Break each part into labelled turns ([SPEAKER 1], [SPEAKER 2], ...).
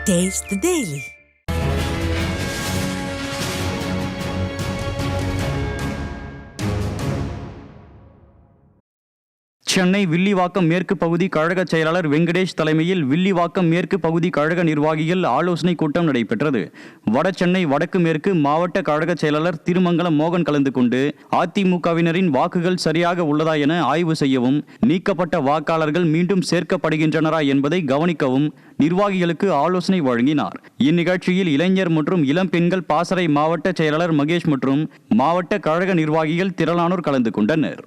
[SPEAKER 1] Taste the Daily.
[SPEAKER 2] Chennai Villivakkam மேற்கு பகுதி கழக செயலாளர் வெங்கடேஷ் தலைமையில் வில்லிவாக்கம் மேற்கு பகுதி கழக நிர்வாகிகள் ஆலோசனை கூட்டம் நடைபெற்றது. வடசென்னை வடக்கு மேற்கு மாவட்ட கழக செயலாளர் திருமங்கலம் மோகன் கலந்து கொண்டு அதிமுகவினரின் வாக்குகள் சரியாக உள்ளதா என ஆய்வு செய்யவும், நீக்கப்பட்ட வாக்காளர்கள் மீண்டும் சேர்க்கப்படுகின்றனரா என்பதை கவனிக்கவும் நிர்வாகிகளுக்கு ஆலோசனை வழங்கினார். இந்நிகழ்ச்சியில் இளைஞர் மற்றும் இளம் பெண்கள் பாசறை மாவட்ட செயலாளர் மகேஷ் மற்றும் மாவட்ட கழக நிர்வாகிகள் திரளானோர் கலந்து கொண்டனர்.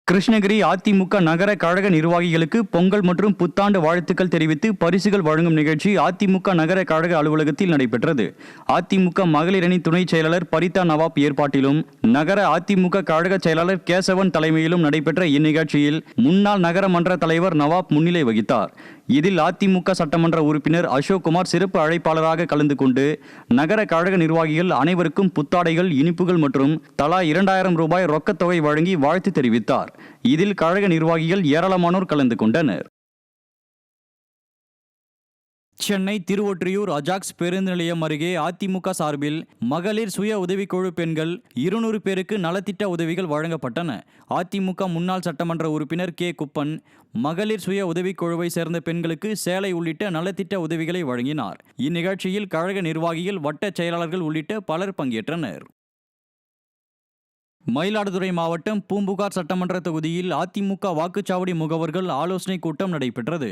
[SPEAKER 2] கிருஷ்ணகிரி அதிமுக நகர கழக நிர்வாகிகளுக்கு பொங்கல் மற்றும் புத்தாண்டு வாழ்த்துக்கள் தெரிவித்து பரிசுகள் வழங்கும் நிகழ்ச்சி அதிமுக நகர கழக அலுவலகத்தில் நடைபெற்றது. அதிமுக மகளிர் அணி துணை செயலாளர் பரிதா நவாப் ஏற்பாட்டிலும் நகர அதிமுக கழக செயலாளர் கேசவன் தலைமையிலும் நடைபெற்ற இந்நிகழ்ச்சியில் முன்னாள் நகரமன்ற தலைவர் நவாப் முன்னிலை வகித்தார். இதில் அதிமுக சட்டமன்ற உறுப்பினர் அசோக்குமார் சிறப்பு அழைப்பாளராக கலந்து கொண்டு நகர கழக நிர்வாகிகள் அனைவருக்கும் புத்தாடைகள், இனிப்புகள் மற்றும் தலா 2000 ரூபாய் ரொக்கத்தொகை வழங்கி வாழ்த்து தெரிவித்தார். இதில் கழக நிர்வாகிகள் ஏராளமானோர் கலந்து கொண்டனர். சென்னை திருவொற்றியூர் அஜாக்ஸ் பேருந்து நிலையம் அருகே அதிமுக சார்பில் மகளிர் சுய உதவிக்குழு பெண்கள் 200 பேருக்கு நலத்திட்ட உதவிகள் வழங்கப்பட்டன. அதிமுக முன்னாள் சட்டமன்ற உறுப்பினர் கே. குப்பன் மகளிர் சுய உதவிக்குழுவை சேர்ந்த பெண்களுக்கு சேலை உள்ளிட்ட நலத்திட்ட உதவிகளை வழங்கினார். இந்நிகழ்ச்சியில் கழக நிர்வாகிகள், வட்ட செயலாளர்கள் உள்ளிட்ட பலர் பங்கேற்றனர். மயிலாடுதுறை மாவட்டம் பூம்புகார் சட்டமன்ற தொகுதியில் அதிமுக வாக்குச்சாவடி முகவர்கள் ஆலோசனை கூட்டம் நடைபெற்றது.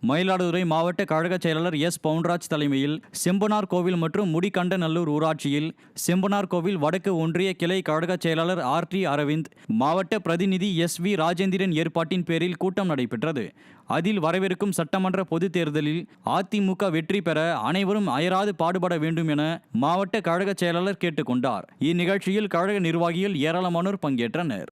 [SPEAKER 2] மயிலாடுதுறை மாவட்ட கழக செயலாளர் எஸ். பவுன்ராஜ் தலைமையில் செம்பனார் கோவில் மற்றும் முடிகண்டநல்லூர் ஊராட்சியில் செம்பனார் கோவில் வடக்கு ஒன்றிய கிளை கழக செயலாளர் ஆர்.டி. அரவிந்த், மாவட்ட பிரதிநிதி எஸ். வி. ராஜேந்திரன் ஏற்பாட்டின் பேரில் கூட்டம் நடைபெற்றது. அதில் வரவிருக்கும் சட்டமன்ற பொதுத் தேர்தலில் அதிமுக வெற்றி பெற அனைவரும் அயராது பாடுபட வேண்டும் என மாவட்ட கழக செயலாளர் கேட்டுக்கொண்டார். இந்நிகழ்ச்சியில் கழக நிர்வாகிகள் ஏராளமானோர் பங்கேற்றனர்.